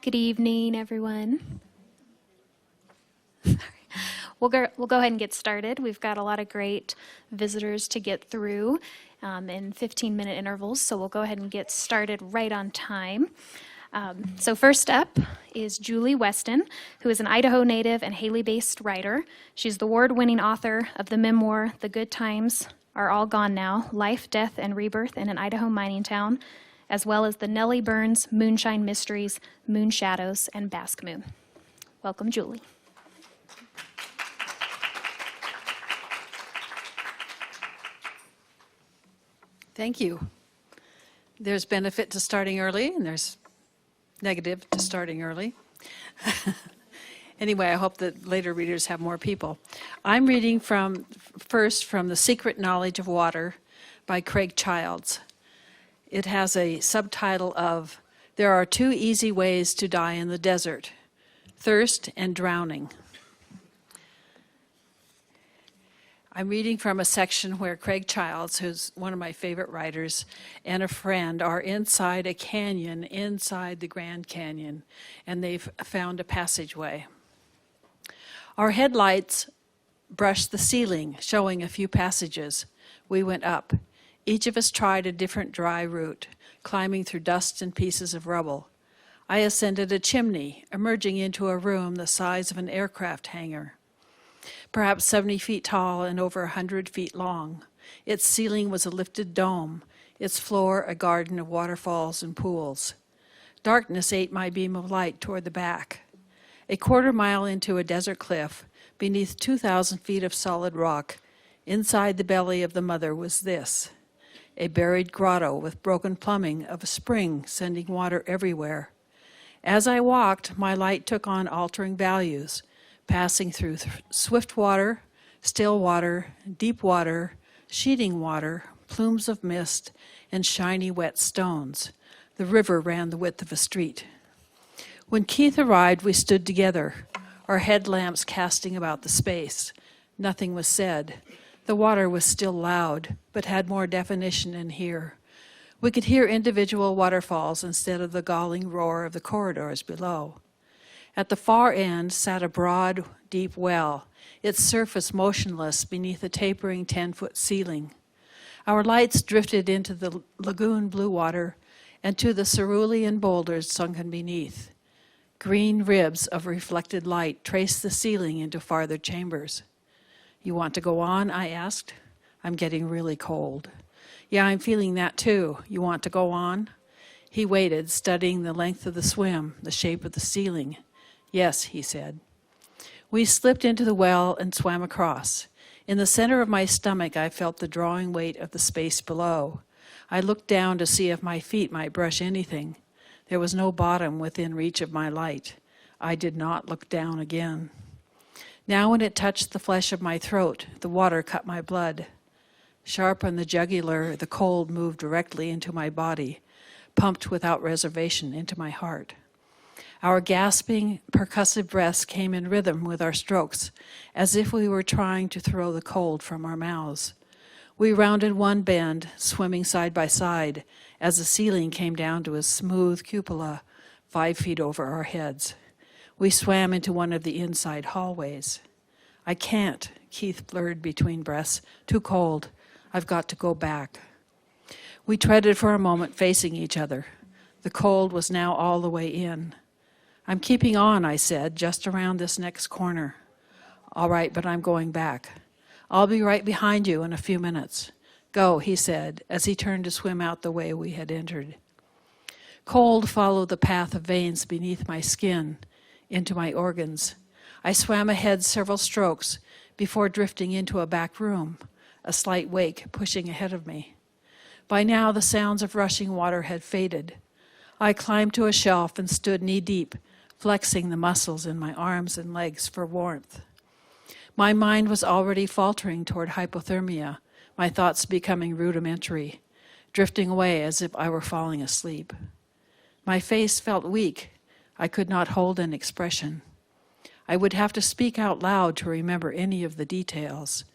Good evening, everyone. We'll go ahead and get started. We've got a lot of great visitors to get through in 15-minute intervals, so we'll go ahead and get started right on time. So first up is Julie Weston, who is an Idaho native and Hailey-based writer. She's the award-winning author of the memoir, The Good Times Are All Gone Now, Life, Death, and Rebirth in an Idaho Mining Town, as well as the Nellie Burns Moonshine Mysteries, Moonshadows and Basque Moon. Welcome, Julie. Thank you. There's benefit to starting early, and there's negative to starting early. Anyway, I hope that later readers have more people. I'm reading first from The Secret Knowledge of Water by Craig Childs. It has a subtitle of There Are Two Easy Ways to Die in the Desert, Thirst and Drowning. I'm reading from a section where Craig Childs, who's one of my favorite writers, and a friend are inside a canyon inside the Grand Canyon, and they've found a passageway. Our headlights brushed the ceiling, showing a few passages. We went up. Each of us tried a different dry route, climbing through dust and pieces of rubble. I ascended a chimney, emerging into a room the size of an aircraft hangar. Perhaps 70 feet tall and over 100 feet long. Its ceiling was a lifted dome, its floor a garden of waterfalls and pools. Darkness ate my beam of light toward the back. A quarter-mile into a desert cliff, beneath 2,000 feet of solid rock, inside the belly of the mother was this, a buried grotto with broken plumbing of a spring sending water everywhere. As I walked, my light took on altering values, passing through swift water, still water, deep water, sheeting water, plumes of mist, and shiny wet stones. The river ran the width of a street. When Keith arrived, we stood together, our headlamps casting about the space. Nothing was said. The water was still loud, but had more definition in here. We could hear individual waterfalls instead of the galling roar of the corridors below. At the far end sat a broad, deep well, its surface motionless beneath a tapering 10-foot ceiling. Our lights drifted into the lagoon blue water and to the cerulean boulders sunken beneath. Green ribs of reflected light traced the ceiling into farther chambers. You want to go on? I asked. I'm getting really cold. Yeah, I'm feeling that too. You want to go on? He waited, studying the length of the swim, the shape of the ceiling. Yes, he said. We slipped into the well and swam across. In the center of my stomach, I felt the drawing weight of the space below. I looked down to see if my feet might brush anything. There was no bottom within reach of my light. I did not look down again. Now when it touched the flesh of my throat, the water cut my blood. Sharp on the jugular, the cold moved directly into my body, pumped without reservation into my heart. Our gasping, percussive breaths came in rhythm with our strokes, as if we were trying to throw the cold from our mouths. We rounded one bend, swimming side by side, as the ceiling came down to a smooth cupola 5 feet over our heads. We swam into one of the inside hallways. I can't, Keith blurred between breaths. Too cold. I've got to go back. We treaded for a moment, facing each other. The cold was now all the way in. I'm keeping on, I said, just around this next corner. All right, but I'm going back. I'll be right behind you in a few minutes. Go, he said, as he turned to swim out the way we had entered. Cold followed the path of veins beneath my skin, into my organs. I swam ahead several strokes before drifting into a back room, a slight wake pushing ahead of me. By now, the sounds of rushing water had faded. I climbed to a shelf and stood knee-deep, flexing the muscles in my arms and legs for warmth. My mind was already faltering toward hypothermia, my thoughts becoming rudimentary, drifting away as if I were falling asleep. My face felt weak. I could not hold an expression. I would have to speak out loud to remember any of the details.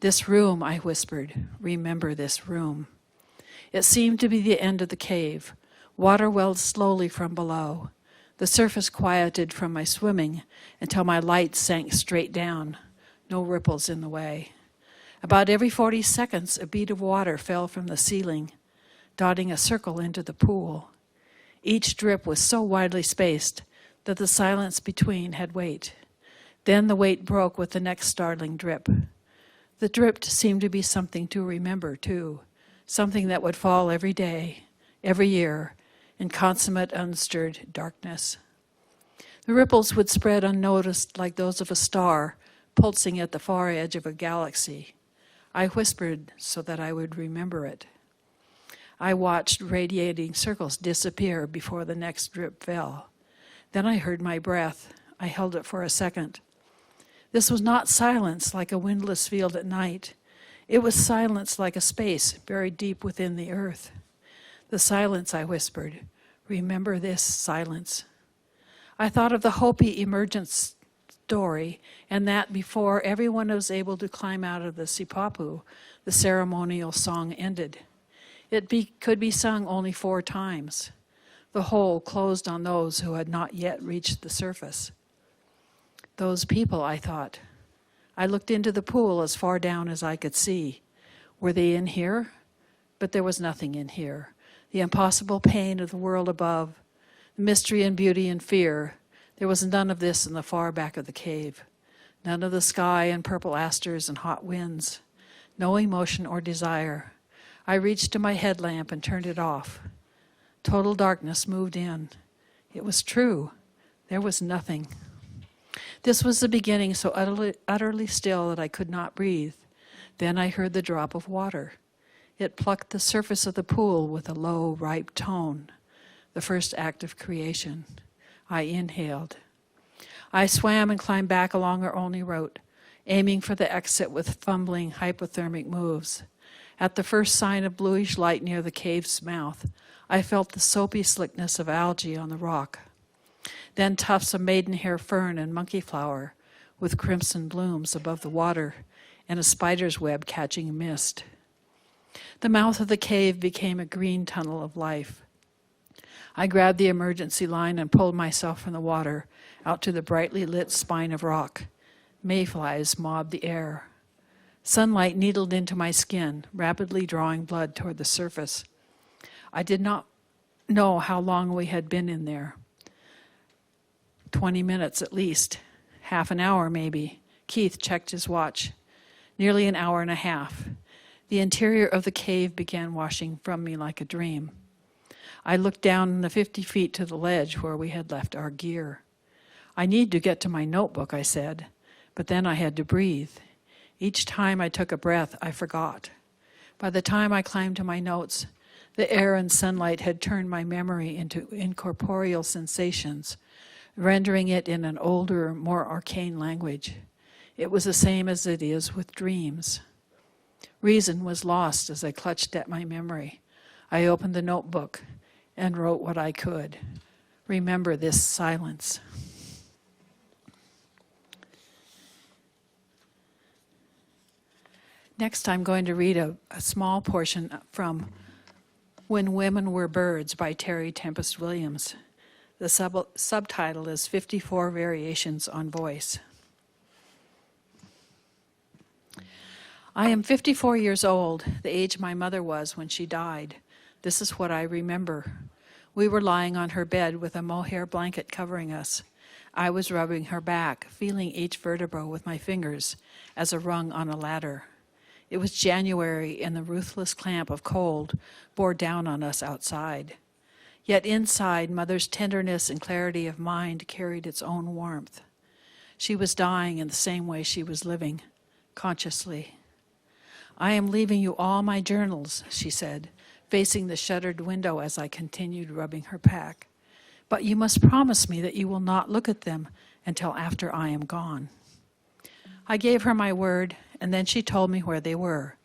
This room, I whispered, remember this room. It seemed to be the end of the cave. Water welled slowly from below. The surface quieted from my swimming until my light sank straight down, no ripples in the way. About every 40 seconds, a bead of water fell from the ceiling, dotting a circle into the pool. Each drip was so widely spaced that the silence between had weight. Then the weight broke with the next startling drip. The drip seemed to be something to remember, too, something that would fall every day, every year, in consummate, unstirred darkness. The ripples would spread unnoticed like those of a star pulsing at the far edge of a galaxy. I whispered so that I would remember it. I watched radiating circles disappear before the next drip fell. Then I heard my breath. I held it for a second. This was not silence like a windless field at night. It was silence like a space buried deep within the earth. The silence, I whispered. Remember this silence. I thought of the Hopi emergence story, and that before everyone was able to climb out of the sipapu, the ceremonial song ended. It could be sung only 4 times. The hole closed on those who had not yet reached the surface. Those people, I thought. I looked into the pool as far down as I could see. Were they in here? But there was nothing in here. The impossible pain of the world above, the mystery and beauty and fear, there was none of this in the far back of the cave. None of the sky and purple asters and hot winds. No emotion or desire. I reached to my headlamp and turned it off. Total darkness moved in. It was true. There was nothing. This was the beginning, so utterly still that I could not breathe. Then I heard the drop of water. It plucked the surface of the pool with a low, ripe tone, the first act of creation. I inhaled. I swam and climbed back along our only route, aiming for the exit with fumbling, hypothermic moves. At the first sign of bluish light near the cave's mouth, I felt the soapy slickness of algae on the rock. Then tufts of maidenhair fern and monkey flower with crimson blooms above the water and a spider's web catching mist. The mouth of the cave became a green tunnel of life. I grabbed the emergency line and pulled myself from the water out to the brightly lit spine of rock. Mayflies mobbed the air. Sunlight needled into my skin, rapidly drawing blood toward the surface. I did not know how long we had been in there. 20 minutes at least. Half an hour, maybe. Keith checked his watch. Nearly an hour and a half. The interior of the cave began washing from me like a dream. I looked down the 50 feet to the ledge where we had left our gear. I need to get to my notebook, I said, but then I had to breathe. Each time I took a breath, I forgot. By the time I climbed to my notes, the air and sunlight had turned my memory into incorporeal sensations, rendering it in an older, more arcane language. It was the same as it is with dreams. Reason was lost as I clutched at my memory. I opened the notebook and wrote what I could. Remember this silence. Next, I'm going to read a small portion from When Women Were Birds by Terry Tempest Williams. The subtitle is 54 Variations on Voice. I am 54 years old, the age my mother was when she died. This is what I remember. We were lying on her bed with a mohair blanket covering us. I was rubbing her back, feeling each vertebra with my fingers as a rung on a ladder. It was January, and the ruthless clamp of cold bore down on us outside. Yet inside, Mother's tenderness and clarity of mind carried its own warmth. She was dying in the same way she was living, consciously. I am leaving you all my journals, she said, facing the shuttered window as I continued rubbing her back. But you must promise me that you will not look at them until after I am gone. I gave her my word, and then she told me where they were.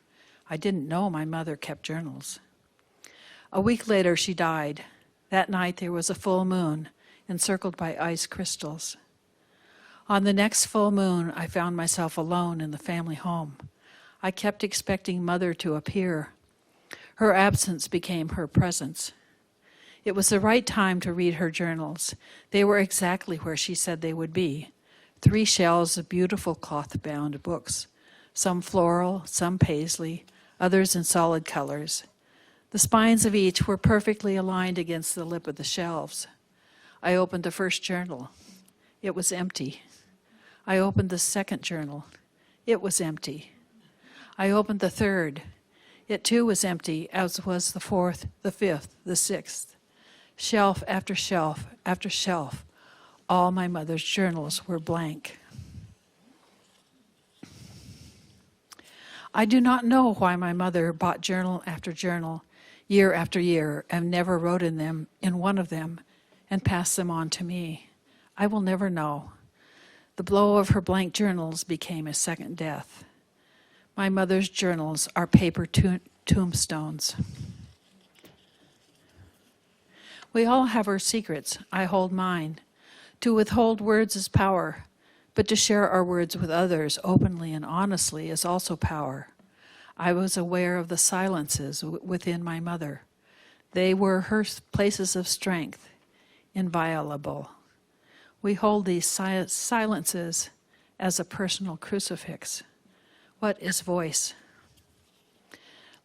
I didn't know my mother kept journals. A week later, she died. That night, there was a full moon, encircled by ice crystals. On the next full moon, I found myself alone in the family home. I kept expecting Mother to appear. Her absence became her presence. It was the right time to read her journals. They were exactly where she said they would be. 3 shelves of beautiful cloth-bound books, some floral, some paisley, others in solid colors. The spines of each were perfectly aligned against the lip of the shelves. I opened the first journal. It was empty. I opened the second journal. It was empty. I opened the third. It too was empty, as was the fourth, the fifth, the sixth. Shelf after shelf after shelf, all my mother's journals were blank. I do not know why my mother bought journal after journal, year after year, and never wrote in one of them, and passed them on to me. I will never know. The blow of her blank journals became a second death. My mother's journals are paper tombstones. We all have our secrets. I hold mine. To withhold words is power, but to share our words with others openly and honestly is also power. I was aware of the silences within my mother. They were her places of strength, inviolable. We hold these silences as a personal crucifix. What is voice?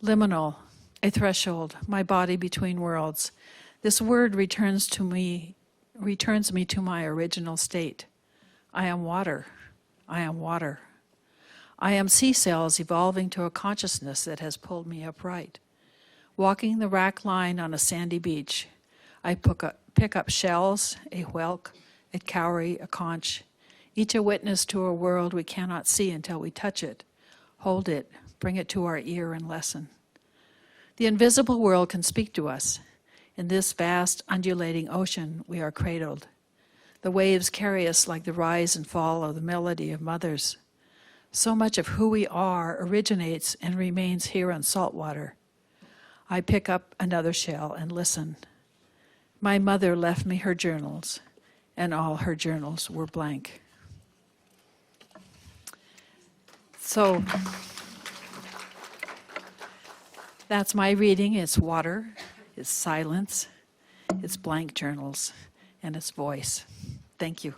Liminal, a threshold, my body between worlds. This word returns me to my original state. I am water. I am water. I am sea cells evolving to a consciousness that has pulled me upright. Walking the rack line on a sandy beach, I pick up shells, a whelk, a cowrie, a conch, each a witness to a world we cannot see until we touch it, hold it, bring it to our ear and listen. The invisible world can speak to us. In this vast, undulating ocean, we are cradled. The waves carry us like the rise and fall of the melody of mothers. So much of who we are originates and remains here on salt water. I pick up another shell and listen. My mother left me her journals, and all her journals were blank. So that's my reading. It's water, it's silence, it's blank journals, and it's voice. Thank you.